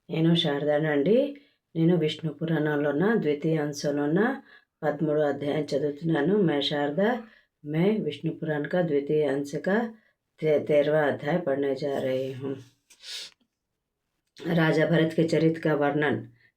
నేను శారదానండి. నేను విష్ణు పురాణంలోన ద్వితీయ అంశంలోన 13 अध्याय చదువుతున్నాను. मैं शारदा मैं विष्णु पुराण का द्वितीय अंश का 13वां अध्याय पढ़ने जा रही हूँ। राजा भरत के चरित्र का वर्णन।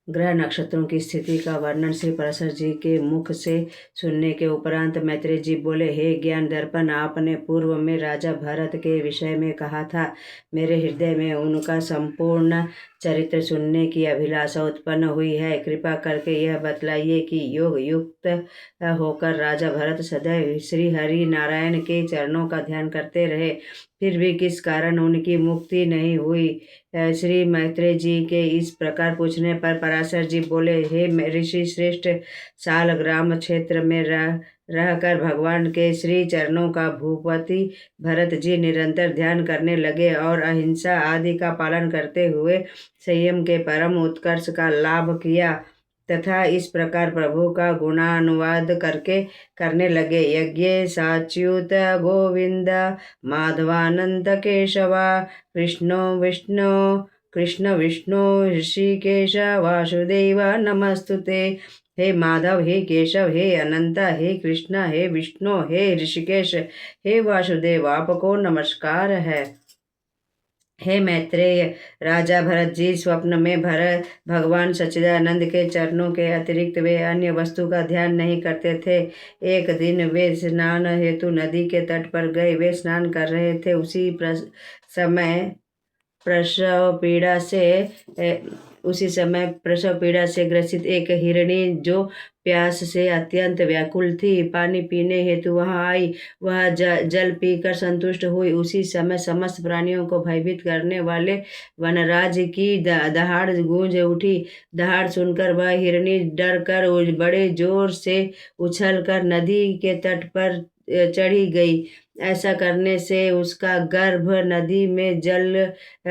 ग्रह नक्षत्रों की स्थिति का वर्णन श्री पराशर जी के मुख से सुनने के उपरांत मैत्रेय जी बोले, हे ज्ञान दर्पण, आपने पूर्व में राजा भरत के विषय में कहा था। मेरे हृदय में उनका संपूर्ण चरित्र सुनने की अभिलाषा उत्पन्न हुई है। कृपा करके यह बतलाइए कि योग युक्त होकर राजा भरत सदैव श्री हरि नारायण के चरणों का ध्यान करते रहे, फिर भी किस कारण उनकी मुक्ति नहीं हुई। श्री मैत्रेय जी के इस प्रकार पूछने पर पराशर जी बोले, हे ऋषि श्रेष्ठ, सालग्राम क्षेत्र में रहकर भगवान के श्री चरणों का भूपति भरत जी निरंतर ध्यान करने लगे और अहिंसा आदि का पालन करते हुए संयम के परम उत्कर्ष का लाभ किया तथा इस प्रकार प्रभु का गुणानुवाद करने लगे। यज्ञ साच्युत गोविंद माधवानंद केशवा कृष्ण विष्णु ऋषिकेश वासुदेव नमस्तुते। हे माधव, हे केशव, हे अनंत, हे कृष्ण, हे विष्णु, हे ऋषिकेश, हे वासुदेव, आपको नमस्कार है। हे मैत्रेय, राजा भरत जी स्वप्न में भगवान सच्चिदानंद के चरणों के अतिरिक्त वे अन्य वस्तु का ध्यान नहीं करते थे। एक दिन वे स्नान हेतु नदी के तट पर गए। वे स्नान कर रहे थे। उसी समय प्रसव पीड़ा से ग्रसित एक हिरणी, जो प्यास से अत्यंत व्याकुल थी, पानी पीने हेतु वहां आई। वह जल पीकर संतुष्ट हुई। उसी समय समस्त प्राणियों को भयभीत करने वाले वनराज की दहाड़ गूंज उठी। दहाड़ सुनकर वह हिरणी डर कर बड़े जोर से उछल कर नदी के तट पर चढ़ी गई। ऐसा करने से उसका गर्भ नदी में जल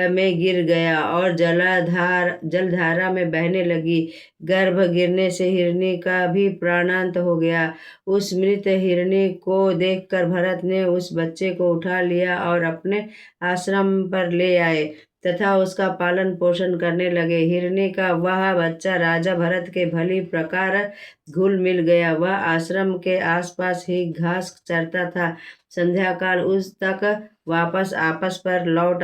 में गिर गया और जलधारा में बहने लगी। गर्भ गिरने से हिरणी का भी प्राणांत हो गया। उस मृत हिरणी को देखकर भरत ने उस बच्चे को उठा लिया और अपने आश्रम पर ले आए तथा उसका पालन पोषण करने लगे। हिरणी का वह बच्चा राजा भरत के भली प्रकार घुल मिल गया। वह आश्रम के आसपास ही घास चरता था। संध्या काल उस तक वापस आपस पर लौट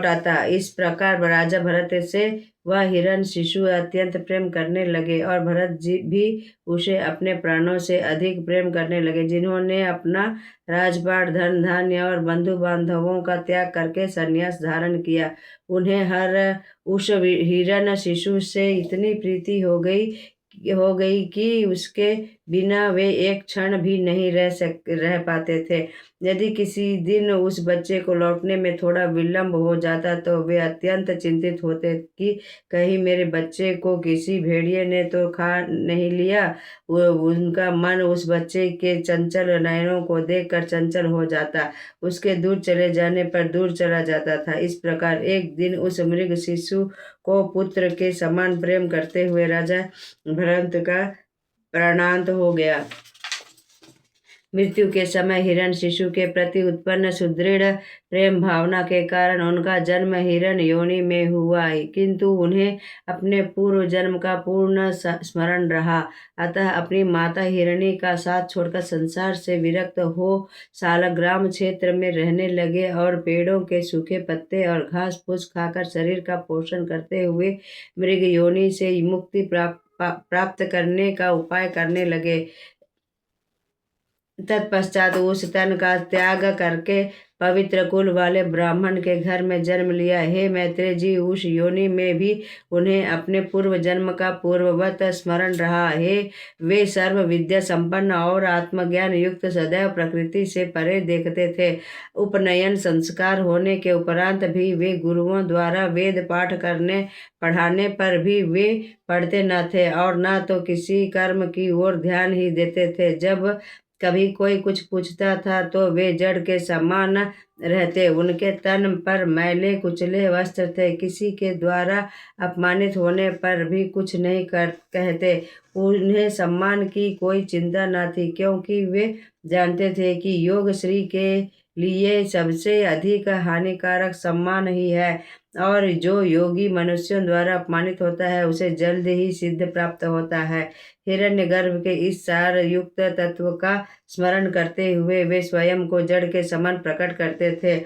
आता। इस प्रकार राजा भरत से वह हिरण शिशु अत्यंत प्रेम करने लगे और भरत जी भी उसे अपने प्राणों से अधिक प्रेम करने लगे। जिन्होंने अपना राजपाट, धन धान्य और बंधु बांधवों का त्याग करके संन्यास धारण किया, उन्हें उस हिरण शिशु से इतनी प्रीति हो गई कि उसके बिना वे एक क्षण भी नहीं रह पाते थे। यदि किसी दिन उस बच्चे को लौटने में थोड़ा विलंब हो जाता तो वे अत्यंत चिंतित होते कि कहीं मेरे बच्चे को किसी भेड़िए ने तो खा नहीं लिया। उनका मन उस बच्चे के चंचल नयनों को देखकर चंचल हो जाता, उसके दूर चले जाने पर दूर चला जाता था। इस प्रकार एक दिन उस मृग शिशु को पुत्र के समान प्रेम करते हुए राजा भरत का प्राणांत हो गया। मृत्यु के समय हिरण शिशु के प्रति उत्पन्न सुदृढ़ प्रेम भावना के कारण उनका जन्म हिरण योनि में हुआ, किंतु उन्हें अपने पूर्व जन्म का पूर्ण स्मरण रहा। अतः अपनी माता हिरणी का साथ छोड़कर संसार से विरक्त हो सालग्राम क्षेत्र में रहने लगे और पेड़ों के सूखे पत्ते और घास फूस खाकर शरीर का पोषण करते हुए मृग योनि से मुक्ति प्राप्त करने का उपाय करने लगे। तत्पश्चात उस तन का त्याग करके पवित्र कुल वाले ब्राह्मण के घर में जन्म लिया। हे मैत्रेय जी, उस योनि में भी उन्हें अपने पूर्व जन्म का पूर्ववत स्मरण रहा। वे सर्व विद्या संपन्न और आत्मज्ञान युक्त, सदैव प्रकृति से परे देखते थे। उपनयन संस्कार होने के उपरांत भी वे गुरुओं द्वारा वेद पाठ पढ़ाने पर भी वे पढ़ते न थे और न तो किसी कर्म की ओर ध्यान ही देते थे। जब कभी कोई कुछ पूछता था तो वे जड़ के समान रहते। उनके तन पर मैले कुचले वस्त्र थे। किसी के द्वारा अपमानित होने पर भी कुछ नहीं कहते। उन्हें सम्मान की कोई चिंता न थी, क्योंकि वे जानते थे कि लिए सबसे अधिक हानिकारक सम्मान ही है, और जो योगी मनुष्यों द्वारा अपमानित होता है उसे जल्द ही सिद्ध प्राप्त होता है। हिरण्यगर्भ के इस सार युक्त तत्व का स्मरण करते हुए वे स्वयं को जड़ के समान प्रकट करते थे।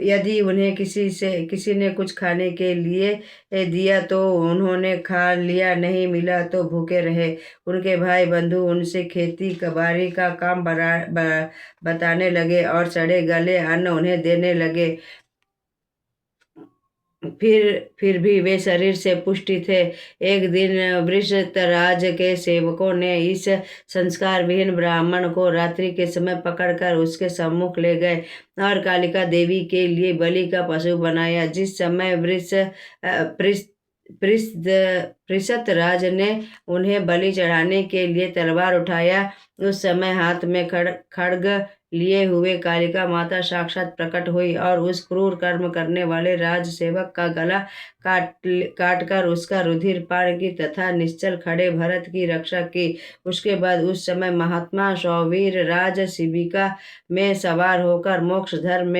यदि उन्हें किसी ने कुछ खाने के लिए दिया तो उन्होंने खा लिया, नहीं मिला तो भूखे रहे। उनके भाई बंधु उनसे खेती बाड़ी का काम बताने लगे और सड़े गले अन्न उन्हें देने लगे। फिर भी वे शरीर से पुष्टि थे। एक दिन वृषतराज के सेवकों ने इस संस्कार विहीन ब्राह्मण को रात्रि के समय पकड़कर उसके सम्मुख ले गए और कालिका देवी के लिए बलि का पशु बनाया। जिस समय पृषतराज ने उन्हें बलि चढ़ाने के लिए तलवार उठाया, उस समय हाथ में खड्ग लिए हुए कालिका माता साक्षात प्रकट हुई और उस क्रूर कर्म करने वाले राज सेवक का गला काट कर उसका रुधिर पान की तथा निश्चल खड़े भरत की रक्षा की। उसके बाद उस समय महात्मा सौवीर राज शिबिका में सवार होकर मोक्ष धर्म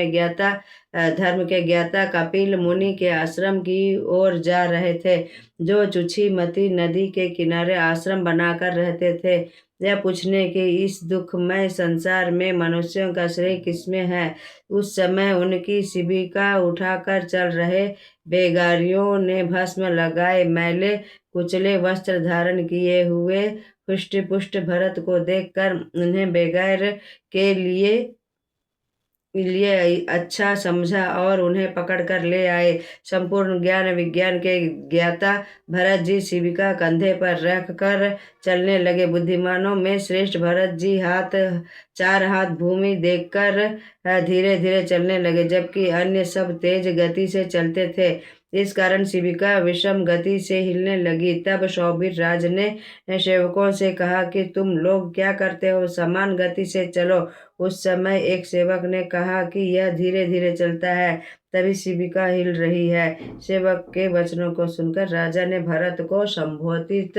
के ज्ञाता कपिल मुनि के आश्रम की ओर जा रहे थे, जो चुछीमती नदी के किनारे आश्रम बनाकर रहते थे। यह पूछने के इस दुखमय संसार में मनुष्यों का श्रेय किसमें है। उस समय उनकी शिबिका उठाकर चल रहे बेगारियों ने भस्म लगाए मैले कुचले वस्त्र धारण किए हुए हुष्ट पुष्ट भरत को देखकर उन्हें बेगार के लिए अच्छा समझा और उन्हें पकड़कर ले आए। संपूर्ण ज्ञान विज्ञान के ज्ञाता भरत जी शिबिका कंधे पर रख कर चलने लगे। बुद्धिमानों में श्रेष्ठ भरत जी चार हाथ भूमि देखकर धीरे धीरे चलने लगे, जबकि अन्य सब तेज गति से चलते थे। इस कारण शिबिका विषम गति से हिलने लगी। तब सौवीर राज ने सेवकों से कहा कि तुम लोग क्या करते हो, समान गति से चलो। उस समय एक सेवक ने कहा कि यह धीरे धीरे चलता है, तभी शिबिका हिल रही है। सेवक के वचनों को सुनकर राजा ने भरत को संबोधित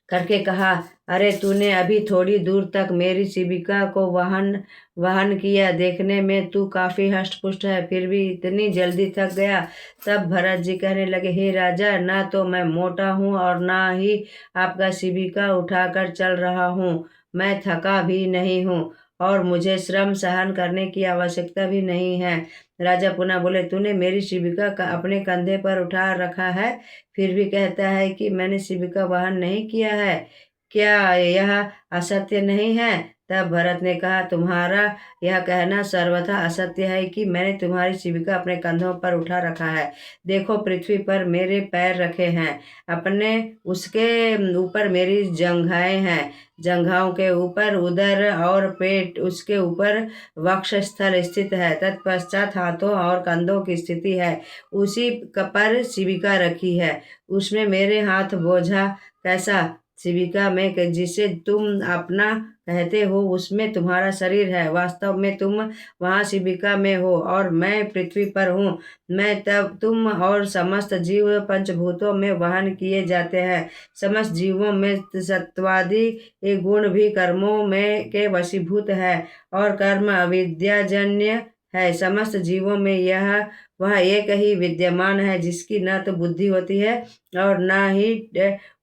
करके कहा, अरे तूने अभी थोड़ी दूर तक मेरी शिबिका को वहन किया, देखने में तू काफी हष्टपुष्ट है, फिर भी इतनी जल्दी थक गया। तब भरत जी कहने लगे, हे राजा, ना तो मैं मोटा हूँ और ना ही आपका शिबिका उठाकर चल रहा हूँ। मैं थका भी नहीं हूँ और मुझे श्रम सहन करने की आवश्यकता भी नहीं है। राजा पुनः बोले, तूने मेरी शिबिका का अपने कंधे पर उठा रखा है, फिर भी कहता है कि मैंने शिबिका वहन नहीं किया है। क्या यह असत्य नहीं है? तब भरत ने कहा, तुम्हारा यह कहना सर्वथा असत्य है कि मैंने तुम्हारी शिबिका अपने कंधों पर उठा रखा है। देखो, पृथ्वी पर मेरे पैर रखे हैं, अपने उसके ऊपर मेरी जंघाएं हैं, जंघाओं के ऊपर उदर और पेट, उसके ऊपर वक्ष स्थल स्थित है, तत्पश्चात हाथों और कंधों की स्थिति है। उसी पर शिबिका रखी है, उसमें मेरे हाथ बोझा कैसा? शिबिका में जिसे तुम अपना कहते हो उसमें तुम्हारा शरीर है, वास्तव में तुम वहाँ शिबिका में हो और मैं पृथ्वी पर हूँ। मैं तब तुम और समस्त जीव पंचभूतों में वहन किए जाते हैं। समस्त जीवों में सत्वादि गुण भी कर्मों में के वशीभूत है और कर्म अविद्याजन्य है। समस्त जीवों में वह एक ही विद्यमान है, जिसकी न तो बुद्धि होती है और न ही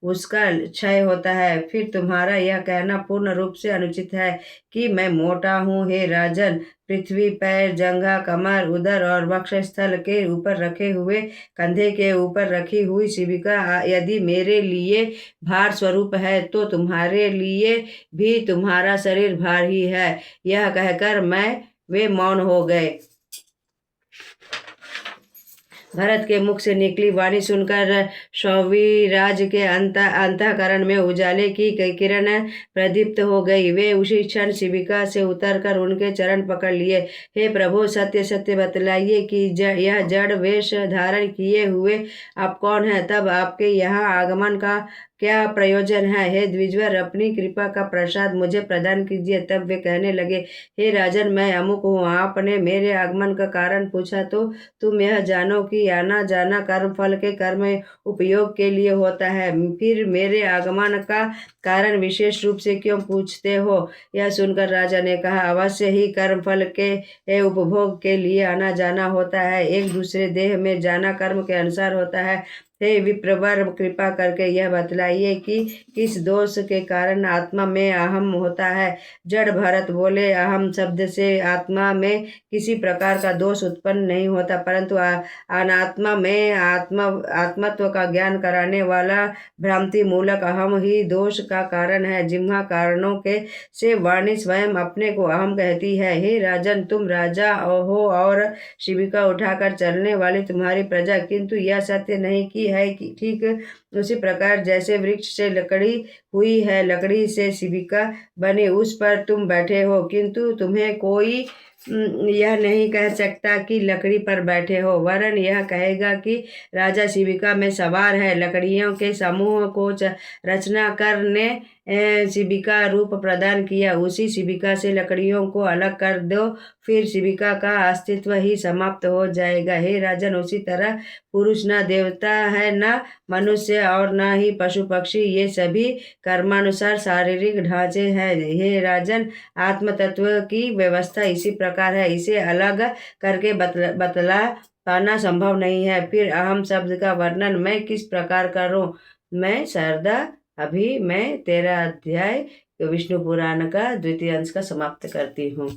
उसका क्षय होता है। फिर तुम्हारा यह कहना पूर्ण रूप से अनुचित है कि मैं मोटा हूँ। हे राजन, पृथ्वी पैर, जंघा, कमर, उदर और वक्षस्थल के ऊपर रखे हुए कंधे के ऊपर रखी हुई शिबिका यदि मेरे लिए भार स्वरूप है, तो तुम्हारे लिए भी तुम्हारा शरीर भार ही है। यह कहकर वे मौन हो गए। भरत के मुख से निकली वाणी सुनकर सौवीराज के अंतःकरण में उजाले की किरण प्रदीप्त हो गई। वे उसी क्षण शिबिका से उतरकर उनके चरण पकड़ लिए। हे प्रभु, सत्य सत्य बतलाइए कि यह जड़ वेश धारण किए हुए आप कौन है? तब आपके यहाँ आगमन का क्या प्रयोजन है। हे द्विजवर, अपनी कृपा का प्रसाद मुझे प्रदान कीजिए। तब वे कहने लगे, हे राजन, मैं अमुक हूँ। आपने मेरे आगमन का कारण पूछा तो तुम यह जानो कि आना जाना कर्म फल के कर्म उपयोग के लिए होता है। फिर मेरे आगमन का कारण विशेष रूप से क्यों पूछते हो। यह सुनकर राजा ने कहा, अवश्य ही कर्म फल के उपभोग के लिए आना जाना होता है। एक दूसरे देह में जाना कर्म के अनुसार होता है। हे विप्रवर, कृपा करके यह बतलाइए कि किस दोष के कारण आत्मा में अहम होता है। जड़ भरत बोले, अहम शब्द से आत्मा में किसी प्रकार का दोष उत्पन्न नहीं होता, परंतु अनात्मा में आत्मत्व का ज्ञान कराने वाला भ्रांति मूलक अहम ही दोष का कारण है। जिह्वा कारणों के से वाणी स्वयं अपने को अहम कहती है। हे राजन, तुम राजा हो और शिविका उठाकर चलने वाली तुम्हारी प्रजा, किंतु यह सत्य नहीं कि है कि ठीक उसी प्रकार जैसे वृक्ष से लकड़ी हुई है, लकड़ी से शिविका बनी, उस पर तुम बैठे हो, किंतु तुम्हें कोई यह नहीं कह सकता कि लकड़ी पर बैठे हो, वरन यह कहेगा कि राजा शिविका में सवार है। लकड़ियों के समूह को रचना करने शिविका रूप प्रदान किया। उसी शिविका से लकड़ियों को अलग कर दो, फिर शिविका का अस्तित्व ही समाप्त हो जाएगा। हे राजन, उसी तरह पुरुष न देवता है, न मनुष्य और न ही पशु पक्षी, ये सभी कर्मानुसार शारीरिक ढांचे हैं। हे राजन, आत्म तत्व की व्यवस्था इसी प्रकार है, इसे अलग करके बतला पाना संभव नहीं है। फिर अहम शब्द का वर्णन मैं किस प्रकार करूं। मैं शारदा, अभी मैं 13 अध्याय विष्णु पुराण का द्वितीय अंश का समाप्त करती हूँ।